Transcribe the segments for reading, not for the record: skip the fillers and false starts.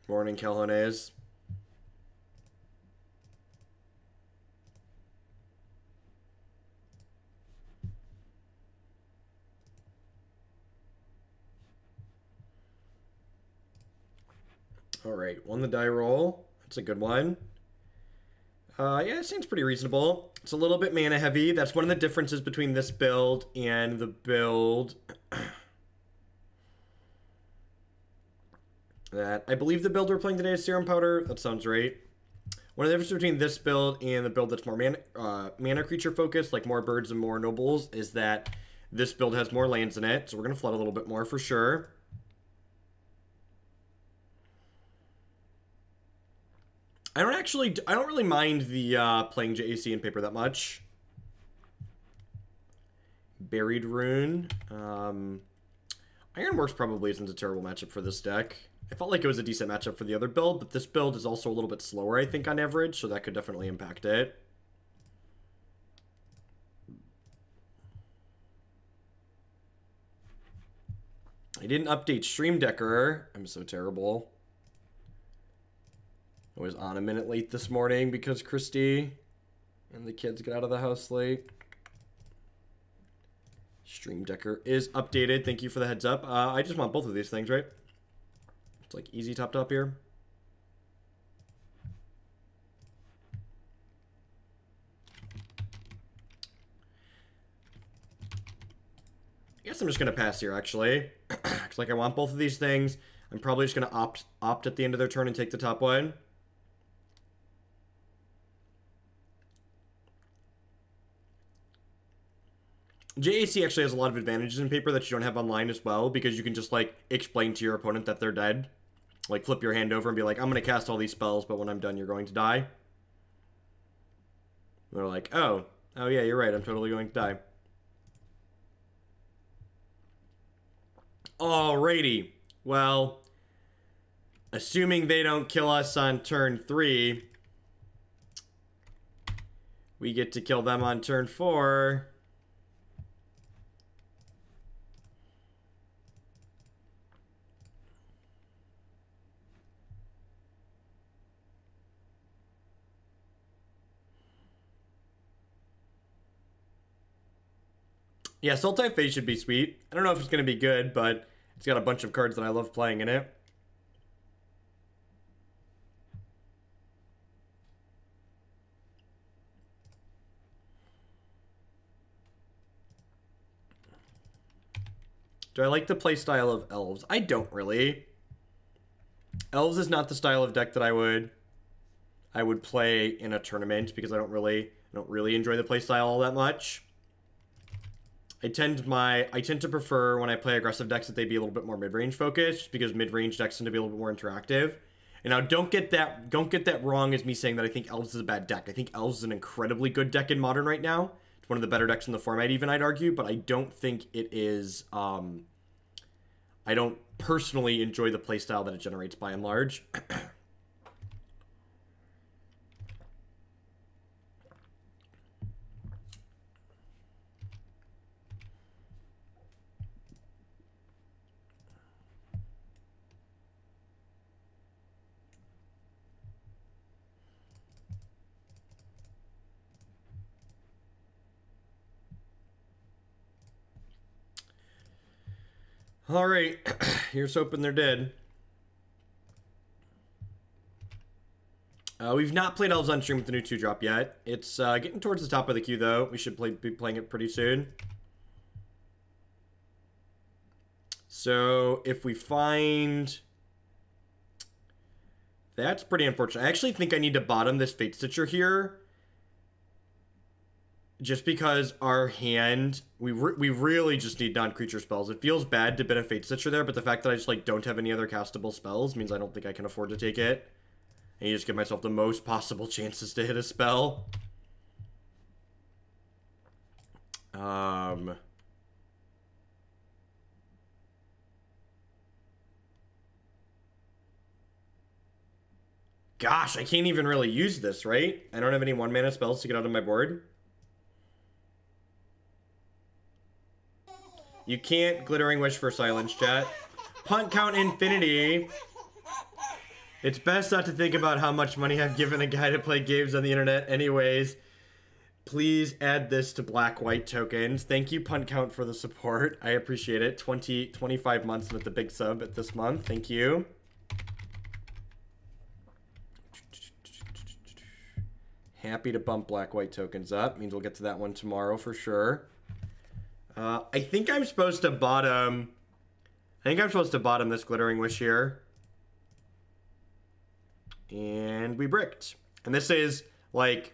Morning, Calhones. Alright, won the die roll. That's a good one. Yeah, it seems pretty reasonable. It's a little bit mana heavy. That's one of the differences between this build and the build that I believe the build we're playing today is Serum Powder. That sounds right. One of the differences between this build and the build that's more mana creature focused, like more birds and more nobles, is that this build has more lands in it. So we're going to flood a little bit more for sure. I don't really mind the playing JAC in paper that much. Buried Rune. Ironworks probably isn't a terrible matchup for this deck. I felt like it was a decent matchup for the other build, but this build is also a little bit slower, I think, on average, so that could definitely impact it. I didn't update Stream Decker. I'm so terrible. I was on a minute late this morning because Christy and the kids got out of the house late. Stream Decker is updated. Thank you for the heads up. I just want both of these things, right? It's like easy top to up here. I guess I'm just going to pass here, actually. It's like I want both of these things. I'm probably just going to opt at the end of their turn and take the top one. JAC actually has a lot of advantages in paper that you don't have online as well, because you can just, like, explain to your opponent that they're dead. Like, flip your hand over and be like, I'm going to cast all these spells, but when I'm done, you're going to die. And they're like, oh, yeah, you're right, I'm totally going to die. Alrighty. Well, assuming they don't kill us on turn 3, we get to kill them on turn 4. Yeah, Sultai Phase should be sweet. I don't know if it's going to be good, but it's got a bunch of cards that I love playing in it. Do I like the playstyle of Elves? I don't really. Elves is not the style of deck that I would play in a tournament, because I don't really enjoy the playstyle all that much. I tend to prefer, when I play aggressive decks, that they be a little bit more mid-range focused, because mid-range decks tend to be a little bit more interactive. And now don't get that wrong as me saying that I think Elves is a bad deck. I think Elves is an incredibly good deck in Modern right now. It's one of the better decks in the format, even, I'd argue, but I don't think it is, I don't personally enjoy the playstyle that it generates by and large. Alright, here's hoping they're dead. We've not played Elves on stream with the new 2-drop yet. It's getting towards the top of the queue, though. We should be playing it pretty soon. So, if we find... That's pretty unfortunate. I actually think I need to bottom this Fatestitcher here. Just because our hand, we really just need non-creature spells. It feels bad to bin a Fatestitcher there, but the fact that I just, like, don't have any other castable spells means I don't think I can afford to take it. And you just give myself the most possible chances to hit a spell. Gosh, I can't even really use this, right? I don't have any 1-mana spells to get out of my board. You can't Glittering Wish for silence, chat. Punt count infinity. It's best not to think about how much money I've given a guy to play games on the internet anyways. Please add this to black-white tokens. Thank you, Punt Count, for the support. I appreciate it. 25 months with the big sub at this month. Thank you. Happy to bump black-white tokens up. Means we'll get to that one tomorrow for sure. I think I'm supposed to bottom... this Glittering Wish here. And we bricked. And this is, like...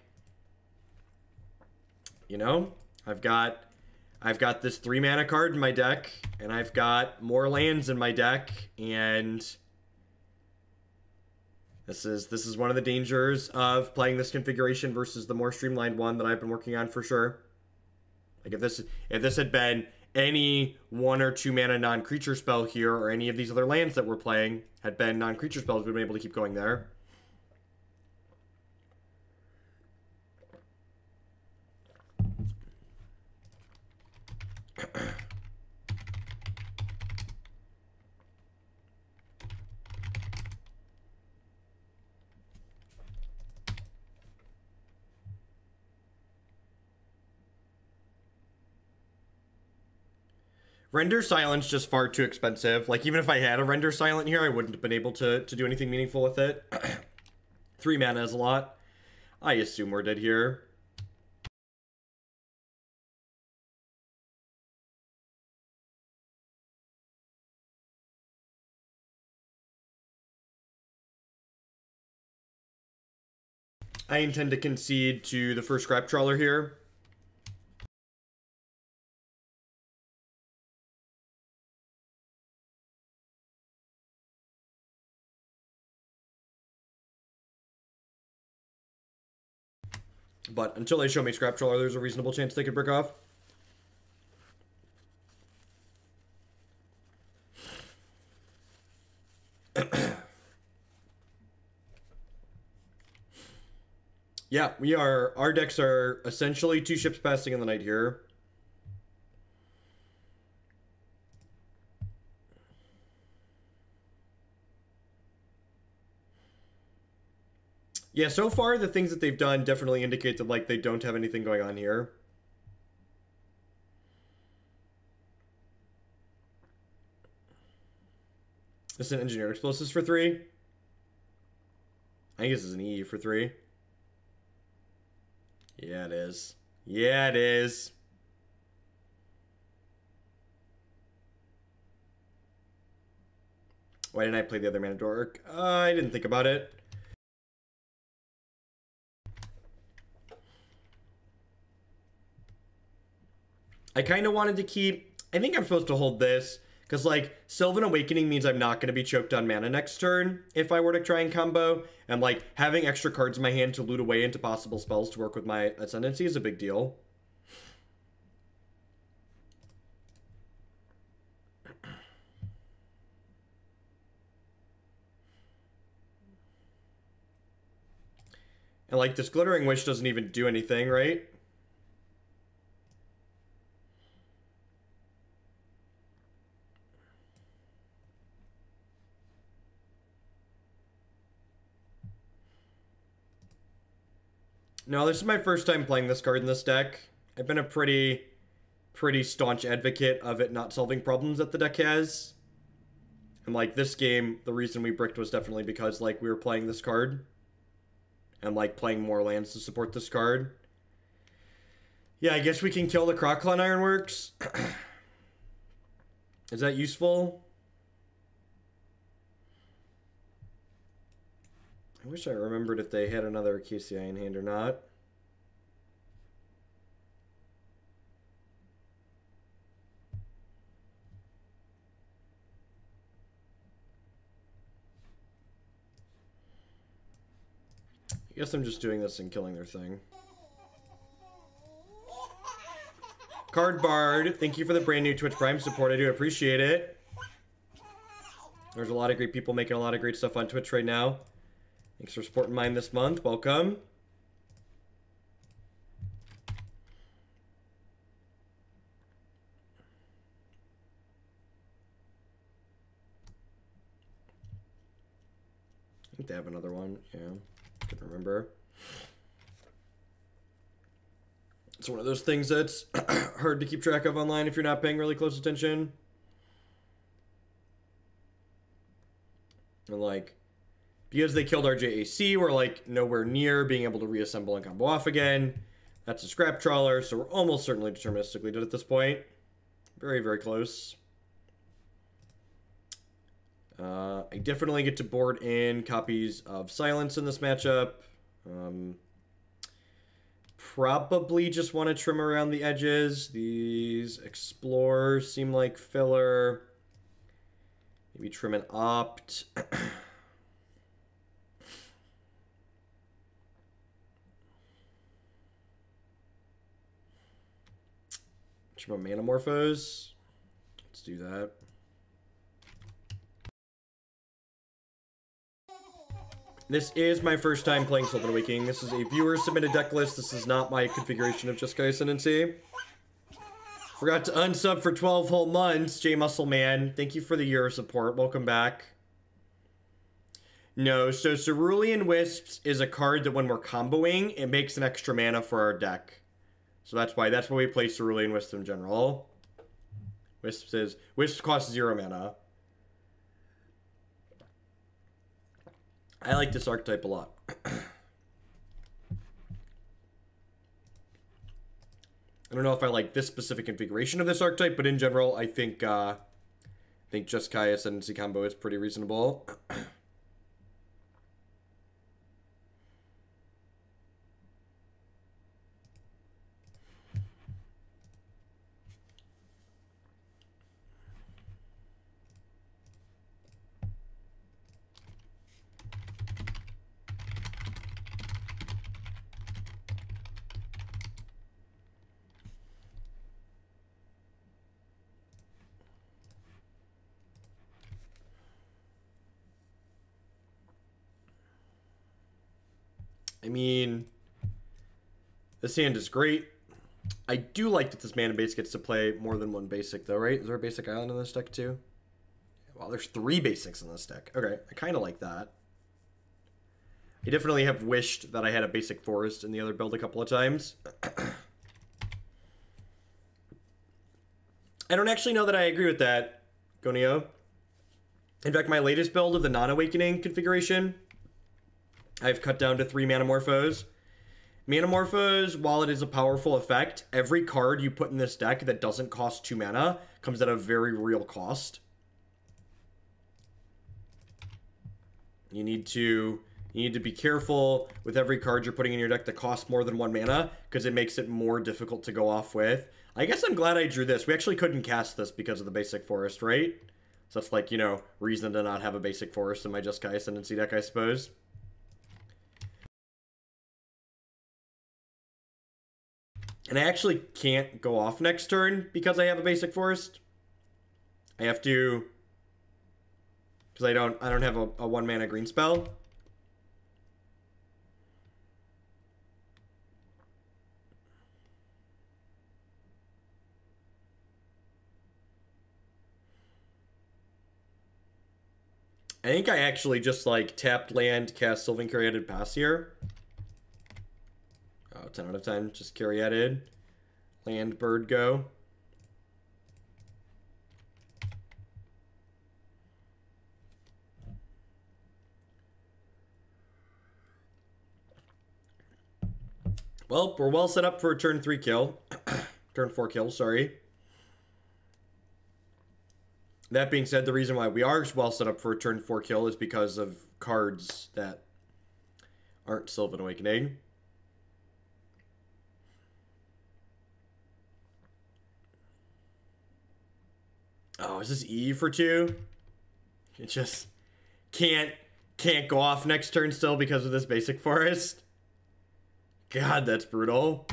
You know, I've got this 3 mana card in my deck, and I've got more lands in my deck, and this is one of the dangers of playing this configuration versus the more streamlined one that I've been working on for sure. Like if this had been any 1 or 2 mana non-creature spell here, or any of these other lands that we're playing had been non-creature spells, we'd been able to keep going there. Render Silent's just far too expensive. Like, even if I had a Render Silent here, I wouldn't have been able to do anything meaningful with it. 3 mana is a lot. I assume we're dead here. I intend to concede to the first Scrap Trawler here. But until they show me Scrap Trawler, there's a reasonable chance they could brick off. Yeah, our decks are essentially 2 ships passing in the night here. Yeah, so far the things that they've done definitely indicate that, like, they don't have anything going on here. This is an Engineer Explosives for 3. I think this is an E for 3. Yeah, it is. Yeah, it is. Why didn't I play the other mana dork? I didn't think about it. I kind of wanted to keep... I think I'm supposed to hold this, because, like, Sylvan Awakening means I'm not going to be choked on mana next turn if I were to try and combo, and, like, having extra cards in my hand to loot away into possible spells to work with my Ascendancy is a big deal. And, like, this Glittering Wish doesn't even do anything, right? No, this is my first time playing this card in this deck. I've been a pretty staunch advocate of it not solving problems that the deck has. And, like, this game, the reason we bricked was definitely because, like, we were playing this card. And, like, playing more lands to support this card. Yeah, I guess we can kill the Crocodile Ironworks. Is that useful? I wish I remembered if they had another KCI in hand or not. I guess I'm just doing this and killing their thing. Card Bard, thank you for the brand new Twitch Prime support. I do appreciate it. There's a lot of great people making a lot of great stuff on Twitch right now. Thanks for supporting mine this month. Welcome. think they have another one. Yeah, couldn't remember. It's one of those things that's hard to keep track of online if you're not paying really close attention. And like, because they killed our JAC, we're like nowhere near being able to reassemble and combo off again. That's a scrap trawler, so we're almost certainly deterministically dead at this point. Very, very close. I definitely get to board in copies of Silence in this matchup. Probably just want to trim around the edges. These Explorers seem like filler. Maybe trim an Opt. Trim a Manamorphose. Let's do that. This is my first time playing Sylvan Awakening. This is a viewer-submitted deck list. This is not my configuration of Jeskai Ascendancy. Forgot to unsub for 12 whole months, J Muscle Man. Thank you for the year of support. Welcome back. No, so Cerulean Wisps is a card that when we're comboing, it makes an extra mana for our deck. So that's why we play Cerulean Wisps in general. Wisps cost 0 mana. I like this archetype a lot. I don't know if I like this specific configuration of this archetype, but in general, I think Jeskai Ascendancy combo is pretty reasonable. I mean, this hand is great. I do like that this mana base gets to play more than one basic, though, right? Is there a basic island in this deck, too? Well, there's 3 basics in this deck. Okay, I kind of like that. I definitely have wished that I had a basic forest in the other build a couple of times. I don't actually know that I agree with that, Gonio. In fact, my latest build of the non-awakening configuration, I've cut down to 3 Manamorphose. Manamorphose, while it is a powerful effect, every card you put in this deck that doesn't cost 2 mana comes at a very real cost. You need to be careful with every card you're putting in your deck that costs more than 1 mana, because it makes it more difficult to go off with. I guess I'm glad I drew this. We actually couldn't cast this because of the basic forest, right? So that's like, you know, reason to not have a basic forest in my Jeskai Ascendancy deck, I suppose. And I actually can't go off next turn because I have a basic forest. I have to, because I don't have a 1 mana green spell. I think I actually just like tapped land, cast Sylvan Caryatid pass here. Oh, 10 out of 10. Just Caryatid. Land, bird, go. Well, we're well set up for a turn 3 kill. Turn 4 kill, sorry. That being said, the reason why we are well set up for a turn 4 kill is because of cards that aren't Sylvan Awakening. Oh, is this E for 2? It just can't go off next turn still because of this basic forest. God, that's brutal.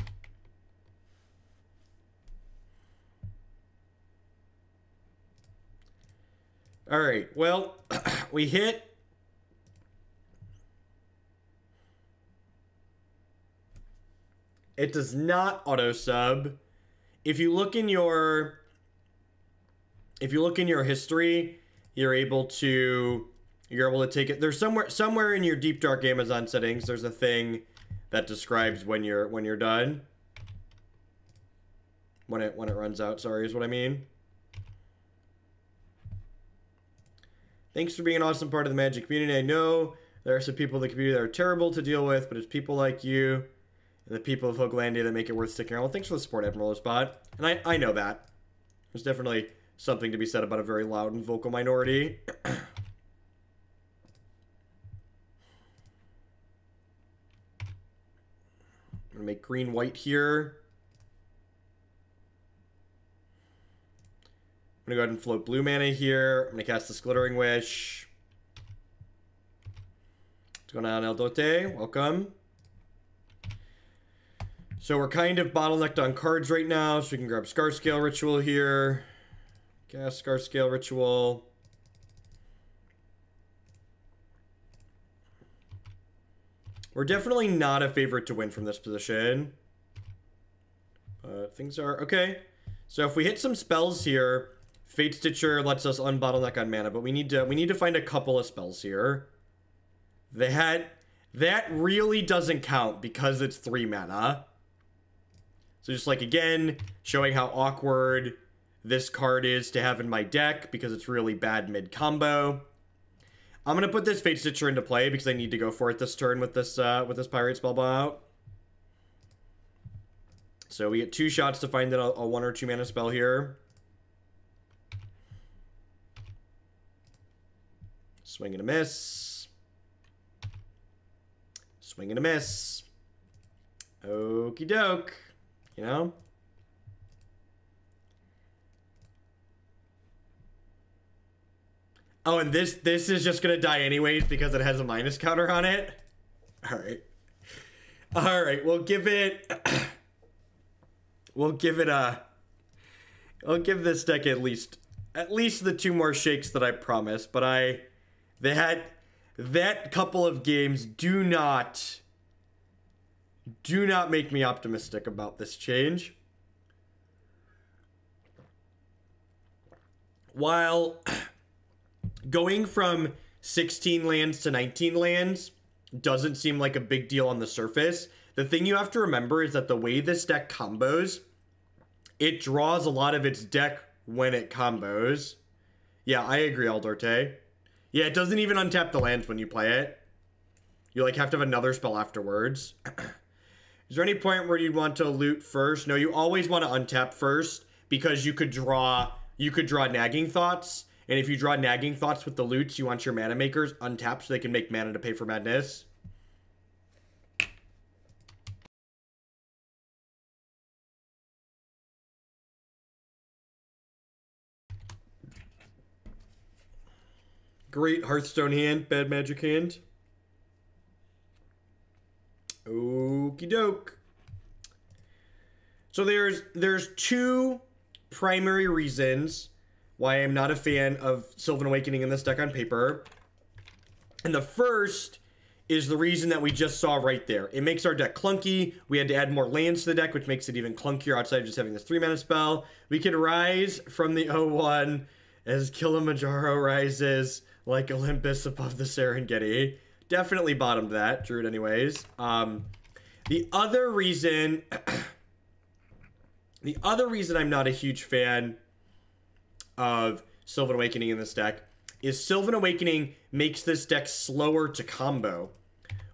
All right, well, we hit. It does not auto sub. If you look in your history, you're able to you're able to take it. There's somewhere in your Deep Dark Amazon settings, there's a thing that describes when you're done. When it runs out, sorry, is what I mean. Thanks for being an awesome part of the Magic community. I know there are some people in the community that are terrible to deal with, but it's people like you and the people of Hooglandia that make it worth sticking around. Well, thanks for the support, Admiral Spot. And I know that. There's definitely something to be said about a very loud and vocal minority. I'm gonna make green-white here. I'm gonna go ahead and float blue mana here. I'm gonna cast this Glittering Wish. What's going on, El Dote? Welcome. So we're kind of bottlenecked on cards right now, so we can grab Scarscale Ritual here. Cast Scarscale Ritual. We're definitely not a favorite to win from this position. But things are okay. So if we hit some spells here, Fatestitcher lets us unbottleneck on mana, but we need to find a couple of spells here. That really doesn't count because it's 3 mana. So just like, again, showing how awkward this card is to have in my deck because it's really bad mid-combo. I'm going to put this Fatestitcher into play because I need to go for it this turn with this Pyrite Spellbow out. So we get 2 shots to find a 1 or 2 mana spell here. Swing and a miss. Swing and a miss. Okie doke. You know? Oh, and this is just gonna die anyways because it has a minus counter on it. Alright. Alright, we'll give it I'll give this deck at least the 2 more shakes that I promised, but that couple of games do not make me optimistic about this change. While going from 16 lands to 19 lands doesn't seem like a big deal on the surface, the thing you have to remember is that the way this deck combos, it draws a lot of its deck when it combos. Yeah, I agree, Aldorte. Yeah, it doesn't even untap the lands when you play it. You like have to have another spell afterwards. Is there any point where you'd want to loot first? No, you always want to untap first because you could draw Nagging Thoughts. And if you draw Nagging Thoughts with the loots, you want your mana makers untapped so they can make mana to pay for madness. Great Hearthstone hand, bad Magic hand. Okie doke. So there's 2 primary reasons why I'm not a fan of Sylvan Awakening in this deck on paper. And the first is the reason that we just saw right there. It makes our deck clunky. We had to add more lands to the deck, which makes it even clunkier outside of just having this 3 mana spell. We can rise from the 0-1 as Kilimanjaro rises like Olympus above the Serengeti. Definitely bottomed that. Drew it anyways. The other reason I'm not a huge fan of Sylvan Awakening in this deck is Sylvan Awakening makes this deck slower to combo.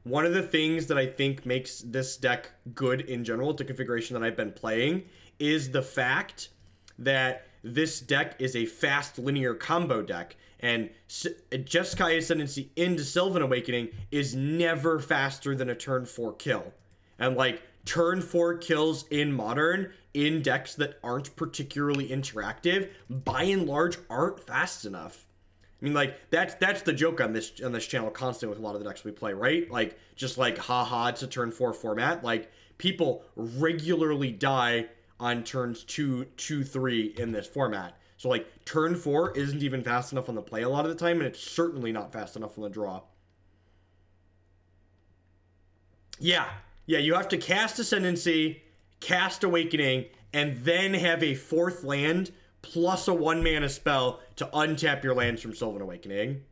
One of the things that I think makes this deck good in general, the configuration that I've been playing, is the fact that this deck is a fast linear combo deck. And Jeskai Ascendancy into Sylvan Awakening is never faster than a turn 4 kill. And like turn 4 kills in Modern in decks that aren't particularly interactive, by and large, aren't fast enough. I mean, like that's the joke on this channel constantly with a lot of the decks we play, right? Like just like haha, it's a turn 4 format. Like people regularly die on turns 2, 3 in this format. So like turn 4 isn't even fast enough on the play a lot of the time, and it's certainly not fast enough on the draw. Yeah, you have to cast Ascendancy, cast Awakening, and then have a 4th land plus a 1 mana spell to untap your lands from Sylvan Awakening.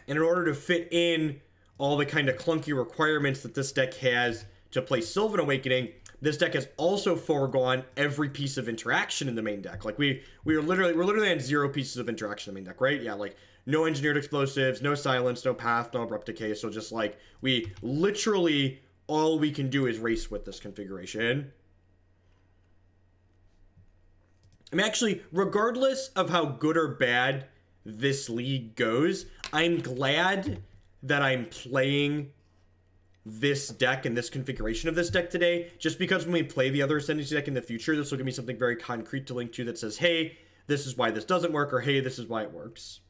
And in order to fit in all the kind of clunky requirements that this deck has to play Sylvan Awakening, this deck has also foregone every piece of interaction in the main deck. Like we're literally on 0 pieces of interaction in the main deck, right? Yeah, like no engineered explosives, no silence, no path, no abrupt decay. So just like we literally all we can do is race with this configuration. I mean, actually, regardless of how good or bad this league goes, I'm glad that I'm playing this deck and this configuration of this deck today, just because when we play the other Ascendancy deck in the future, this will give me something very concrete to link to that says, hey, this is why this doesn't work, or hey, this is why it works.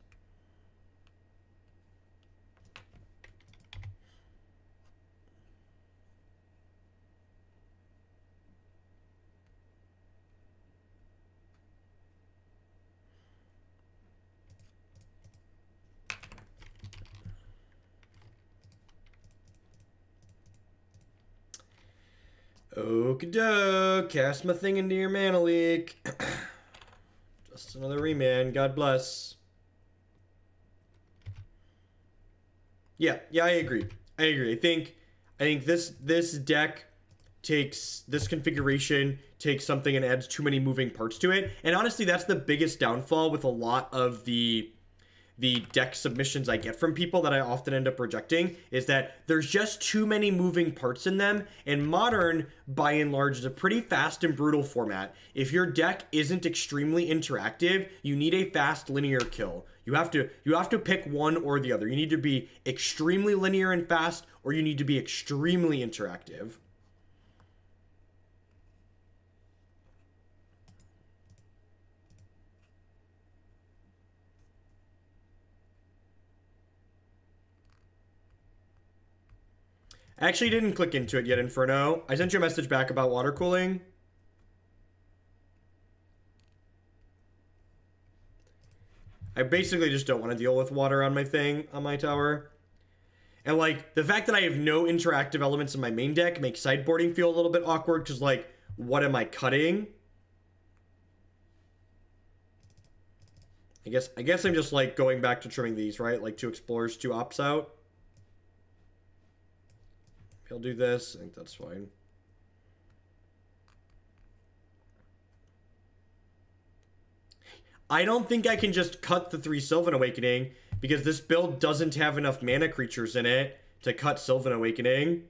Okie doke, cast my thing into your mana leak. Just another remand, God bless. Yeah, I agree. I think this deck takes, this configuration takes something and adds too many moving parts to it. And honestly, that's the biggest downfall with a lot of the deck submissions I get from people that I often end up rejecting, is that there's just too many moving parts in them. And Modern, by and large, is a pretty fast and brutal format. If your deck isn't extremely interactive, you need a fast linear kill. You have to pick one or the other. You need to be extremely linear and fast, or you need to be extremely interactive. I actually didn't click into it yet, Inferno. I sent you a message back about water cooling. I basically just don't want to deal with water on my thing, on my tower. And, like, the fact that I have no interactive elements in my main deck makes sideboarding feel a little bit awkward, because, like, what am I cutting? I guess I'm just, like, going back to trimming these, right? Like, 2 explorers, 2 ops out. I'll do this. I think that's fine. I don't think I can just cut the 3 Sylvan Awakening, because this build doesn't have enough mana creatures in it to cut Sylvan Awakening.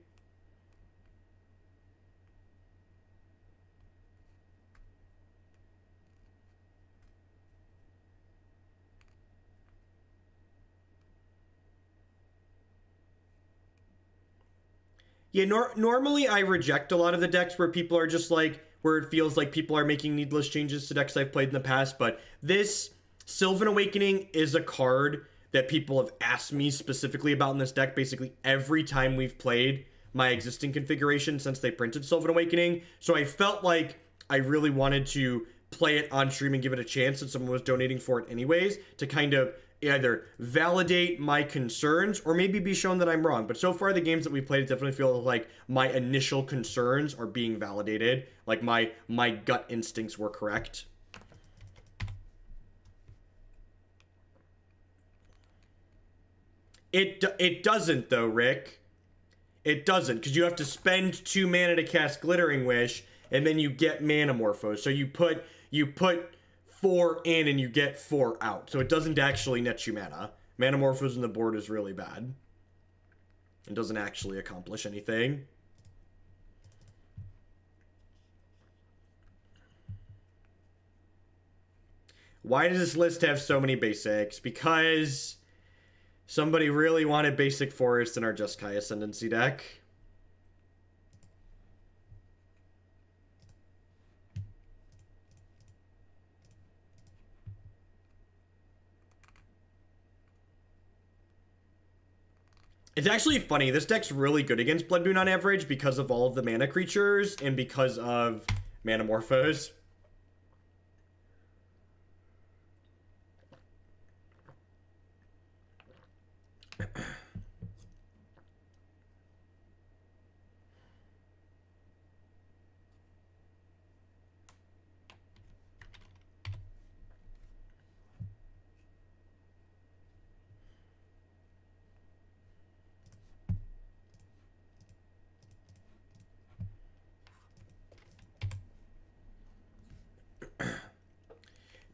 Yeah, normally I reject a lot of the decks where people are just like, where it feels like people are making needless changes to decks I've played in the past, but this Sylvan Awakening is a card that people have asked me specifically about in this deck basically every time we've played my existing configuration since they printed Sylvan Awakening. So I felt like I really wanted to play it on stream and give it a chance, and someone was donating for it anyways, to kind of either validate my concerns or maybe be shown that I'm wrong. But so far, the games that we played definitely feel like my initial concerns are being validated. Like my gut instincts were correct. It doesn't though, Rick. It doesn't, because you have to spend 2 mana to cast Glittering Wish, and then you get Manamorphose. So you put 4 in and you get 4 out. So it doesn't actually net you mana. Manamorphose on the board is really bad. It doesn't actually accomplish anything. Why does this list have so many basics? Because somebody really wanted basic forest in our Jeskai Ascendancy deck. It's actually funny, this deck's really good against Blood Moon on average because of all of the mana creatures and because of Manamorphose.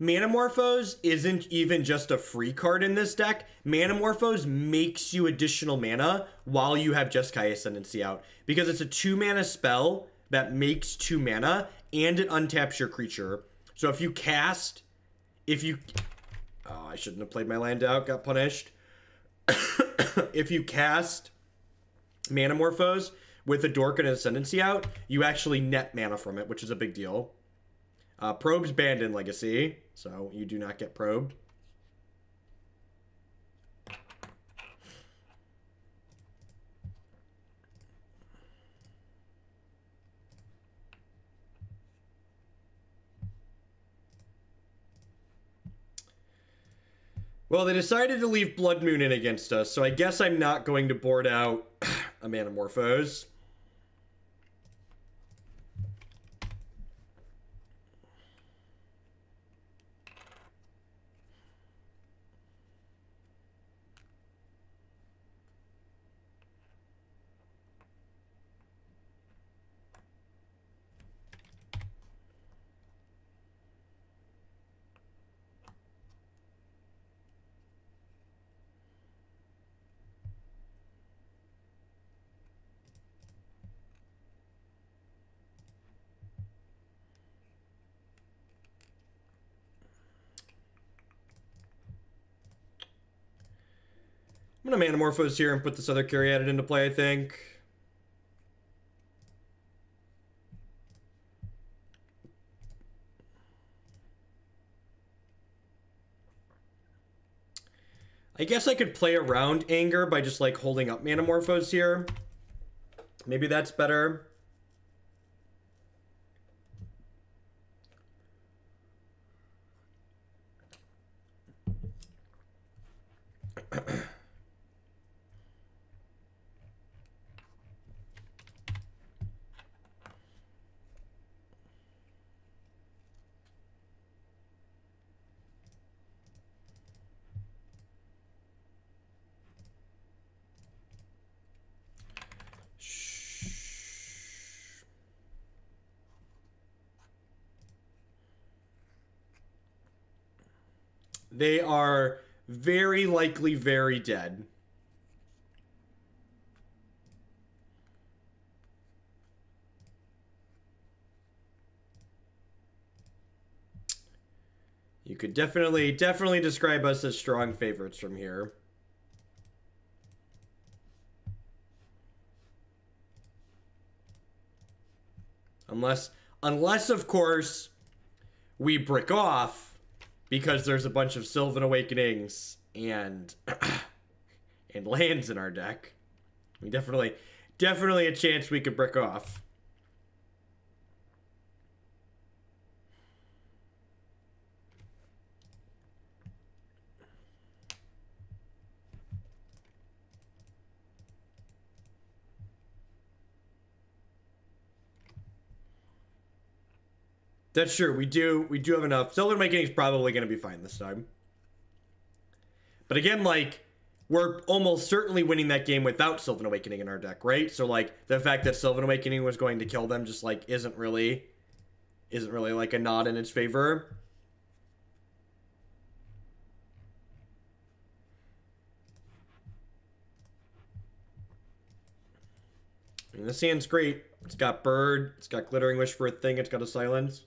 Manamorphose isn't even just a free card in this deck. Manamorphose makes you additional mana while you have Jeskai Ascendancy out. Because it's a 2-mana spell that makes 2 mana and it untaps your creature. So if you cast... Oh, I shouldn't have played my land out. Got punished. If you cast Manamorphose with a Dork and an Ascendancy out, you actually net mana from it, which is a big deal. Probe's banned in Legacy, so you do not get Probe. Well, they decided to leave Blood Moon in against us, so I guess I'm not going to board out a Manamorphose. I'm going to Manamorphose here and put this other Caryatid into play, I think. I guess I could play around Anger by just, like, holding up Manamorphose here. Maybe that's better. They are very likely very dead. You could definitely describe us as strong favorites from here. Unless of course we brick off because there's a bunch of Sylvan Awakenings and and lands in our deck. We definitely a chance we could brick off. That's true. We do have enough. Sylvan Awakening is probably going to be fine this time. But again, like, we're almost certainly winning that game without Sylvan Awakening in our deck, right? So, like, the fact that Sylvan Awakening was going to kill them just, like, isn't really, like, a nod in its favor. I mean, this hand's great. It's got Bird. It's got Glittering Wish for a thing. It's got a Silence.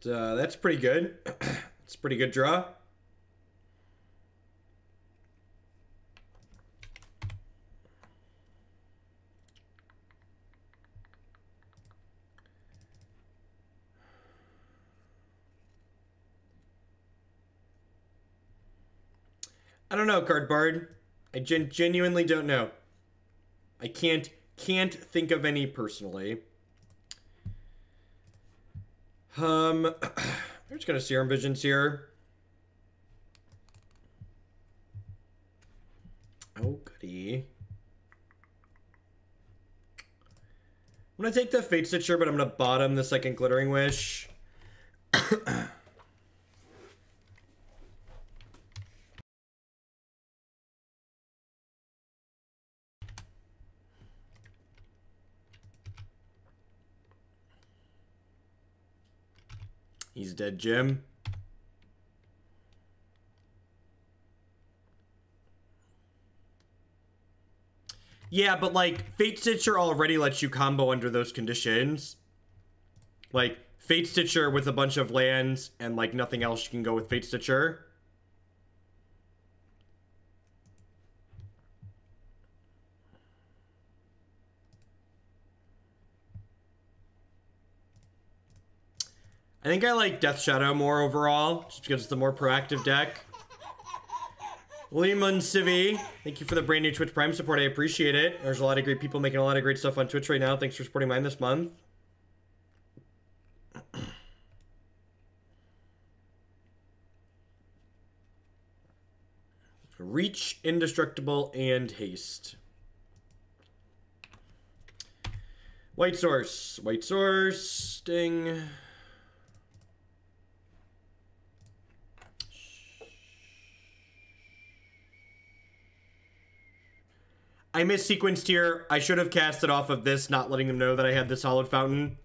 That's pretty good. It's a pretty good draw. I don't know, Card Bard. I genuinely don't know. I can't think of any personally. We're just gonna Serum Visions here. Oh, goody. I'm going to take the Fatestitcher, but I'm going to bottom the second Glittering Wish. He's dead, Jim. Yeah, but like, Fatestitcher already lets you combo under those conditions. Like, Fatestitcher with a bunch of lands and like nothing else, you can go with Fatestitcher. I think I like Death Shadow more overall, just because it's the more proactive deck. Lemon Civi, thank you for the brand new Twitch Prime support. I appreciate it. There's a lot of great people making a lot of great stuff on Twitch right now. Thanks for supporting mine this month. Reach, Indestructible, and Haste. White Source. White Source. Sting. I missequenced here. I should have cast it off of this, not letting them know that I had this Hallowed Fountain.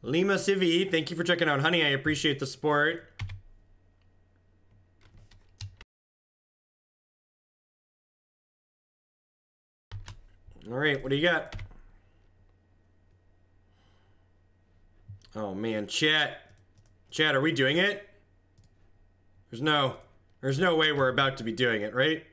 Lima Civi, thank you for checking out Honey. I appreciate the support. All right, what do you got? Oh man, chat, are we doing it? There's no way we're about to be doing it, right?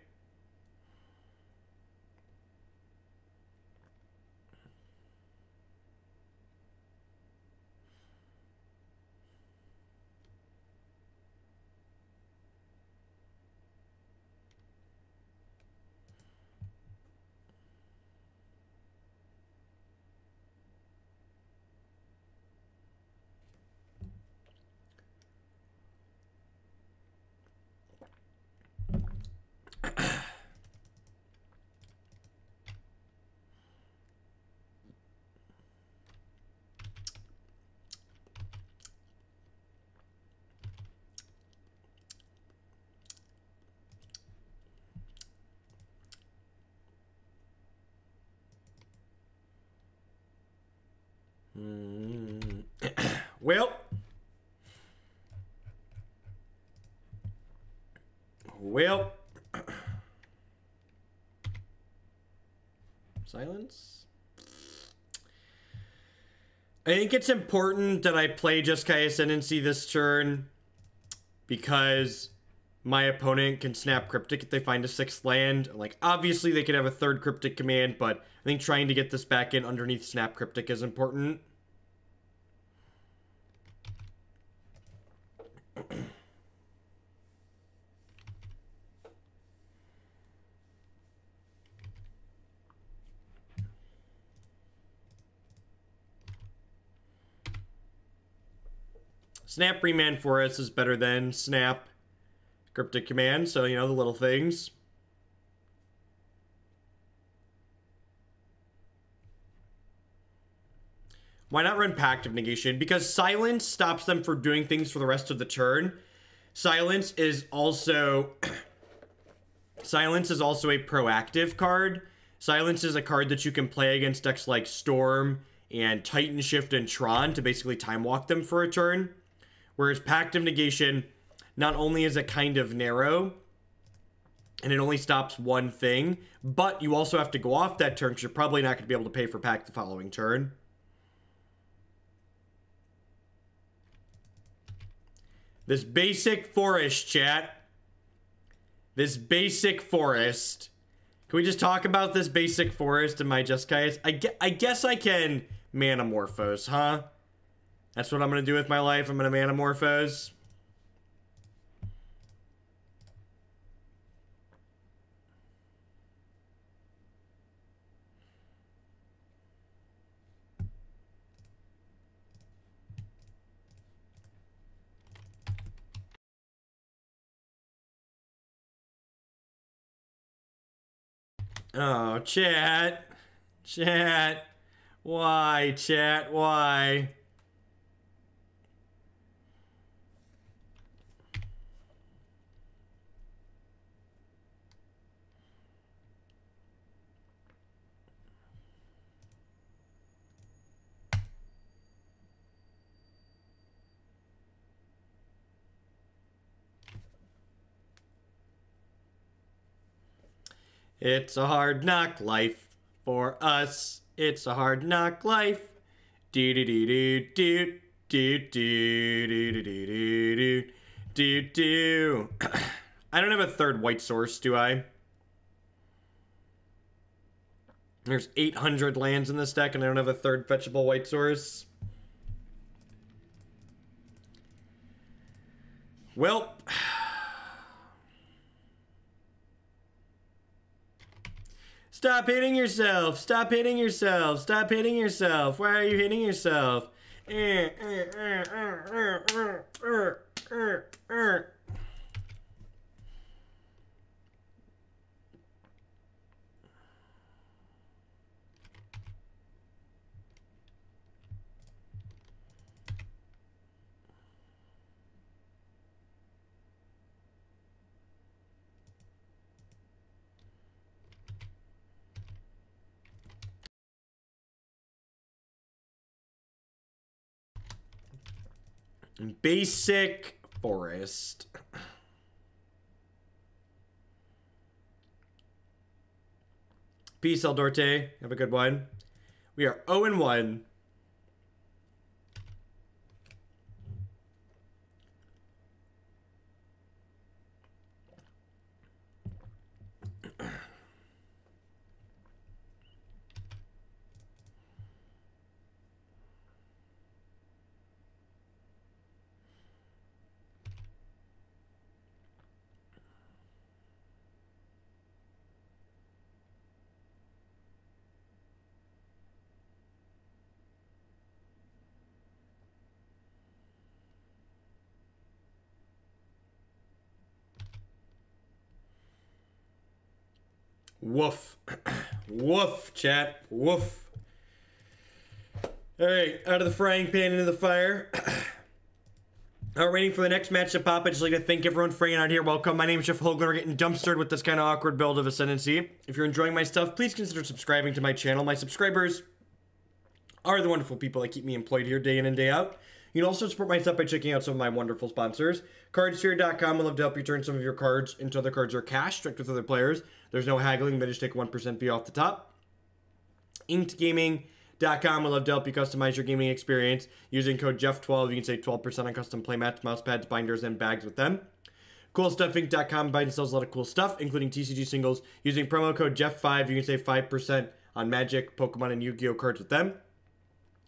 Well. Silence. I think it's important that I play Jeskai Ascendancy this turn because my opponent can snap Cryptic if they find a 6th land. Like, obviously they could have a 3rd Cryptic command, but I think trying to get this back in underneath Snap Cryptic is important. Snap Remand Forest is better than Snap Cryptic Command, so, you know, the little things. Why not run Pact of Negation? Because Silence stops them from doing things for the rest of the turn. Silence is also... Silence is also a proactive card. Silence is a card that you can play against decks like Storm and Titan Shift and Tron to basically time walk them for a turn. Whereas Pact of Negation, not only is it kind of narrow, and it only stops one thing, but you also have to go off that turn because you're probably not going to be able to pay for Pact the following turn. This basic forest, chat. This basic forest. Can we just talk about this basic forest in my Jeskai? I guess I can Manamorphose, huh? That's what I'm going to do with my life. I'm going to Manamorphose. Oh, chat. Chat. Why, chat? Why? It's a hard knock life for us. It's a hard knock life. Do do do do do do do do do do do. I don't have a third white source, do I? There's 800 lands in this deck, and I don't have a third fetchable white source. Well, stop hitting yourself. Stop hitting yourself. Stop hitting yourself. Why are you hitting yourself? Basic forest. Peace, Eldorte. Have a good one. We are 0-1. Woof. Woof, chat. Woof. Alright, out of the frying pan into the fire. Waiting for the next match to pop. I'd just like to thank everyone for hanging out here. Welcome. My name is Jeff Hoagland. We're getting dumpstered with this kind of awkward build of Ascendancy. If you're enjoying my stuff, please consider subscribing to my channel. My subscribers are the wonderful people that keep me employed here day in and day out. You can also support my stuff by checking out some of my wonderful sponsors. Cardsphere.com. I'd love to help you turn some of your cards into other cards or cash, direct with other players. There's no haggling, but just take 1% fee off the top. InkedGaming.com. I'd love to help you customize your gaming experience. Using code Jeff12, you can save 12% on custom playmats, mouse pads, binders, and bags with them. CoolStuffInc.com buys and sells a lot of cool stuff, including TCG singles. Using promo code Jeff5, you can save 5% on Magic, Pokemon, and Yu-Gi-Oh cards with them.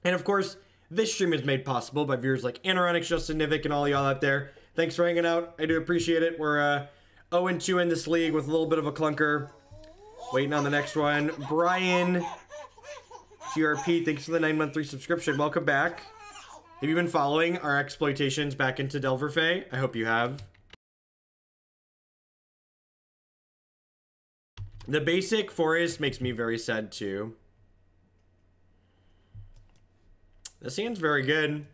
And of course, this stream is made possible by viewers like Anoronix, Justin Nivik, and all y'all out there. Thanks for hanging out. I do appreciate it. We're 0-2 in this league with a little bit of a clunker. Waiting on the next one. Brian GRP, thanks for the 9-month subscription. Welcome back. Have you been following our exploitations back into Delver Fae? I hope you have. The basic forest makes me very sad too. This hand's very good.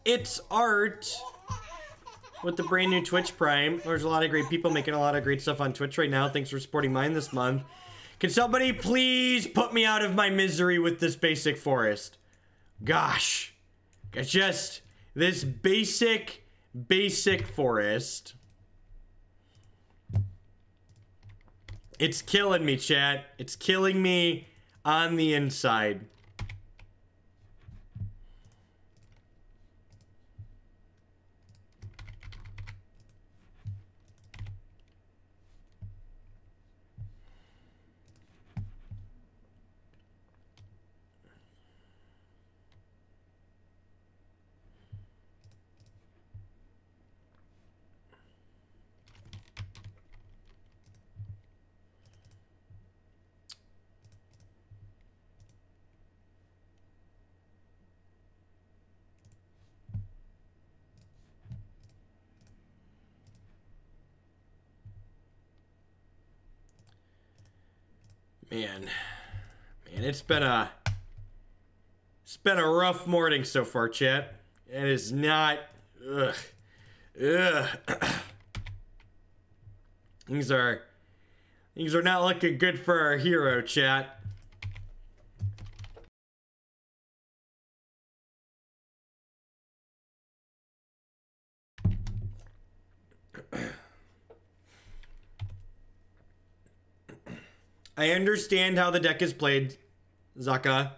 It's art with the brand new Twitch Prime. There's a lot of great people making a lot of great stuff on Twitch right now. Thanks for supporting mine this month. Can somebody please put me out of my misery with this basic forest? Gosh. It's just this basic forest. It's killing me, chat. It's killing me on the inside. Man, it's been a rough morning so far, chat. It is not. Ugh. Things are not looking good for our hero, chat. I understand how the deck is played, Zaka.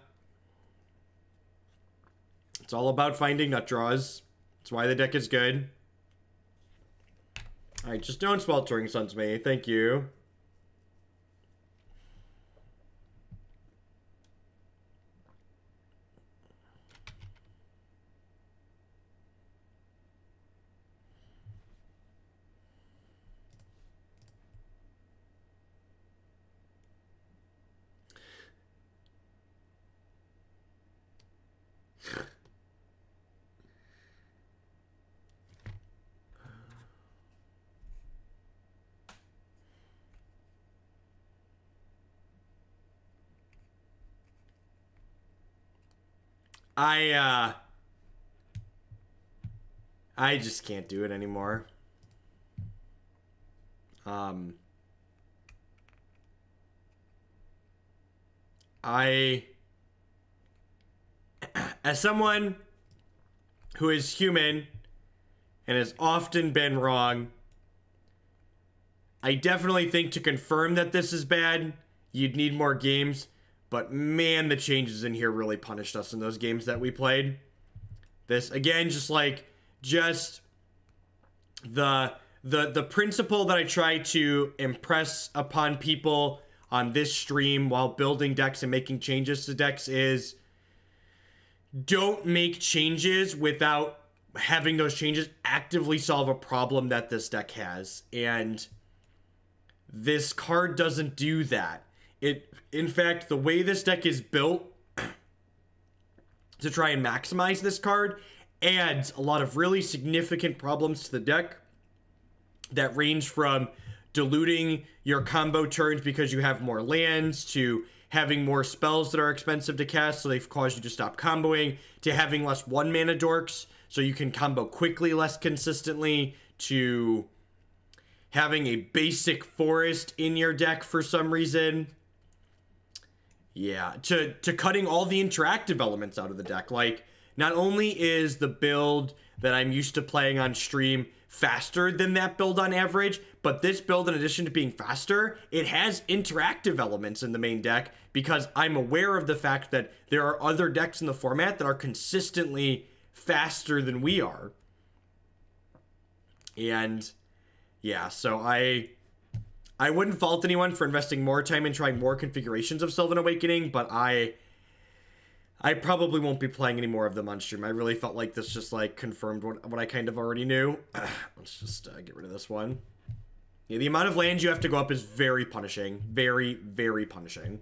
It's all about finding nut draws. That's why the deck is good. Alright, just don't Sweltering Suns me. Thank you. I just can't do it anymore. As someone who is human and has often been wrong, I definitely think to confirm that this is bad, you'd need more games. But man, the changes in here really punished us in those games that we played. This, again, just the principle that I try to impress upon people on this stream while building decks and making changes to decks is don't make changes without having those changes actively solve a problem that this deck has. And this card doesn't do that. In fact, the way this deck is built to try and maximize this card adds a lot of really significant problems to the deck that range from diluting your combo turns because you have more lands, to having more spells that are expensive to cast so they've caused you to stop comboing, to having less 1-mana dorks so you can combo quickly less consistently, to having a basic forest in your deck for some reason. Yeah, to cutting all the interactive elements out of the deck. Like, not only is the build that I'm used to playing on stream faster than that build on average, but this build, in addition to being faster, it has interactive elements in the main deck because I'm aware of the fact that there are other decks in the format that are consistently faster than we are. And yeah, so I wouldn't fault anyone for investing more time in trying more configurations of Sylvan Awakening, but I probably won't be playing any more of them on stream. I really felt like this just, like, confirmed what I kind of already knew. Let's just get rid of this one. Yeah, the amount of lands you have to go up is very punishing. Very, very punishing.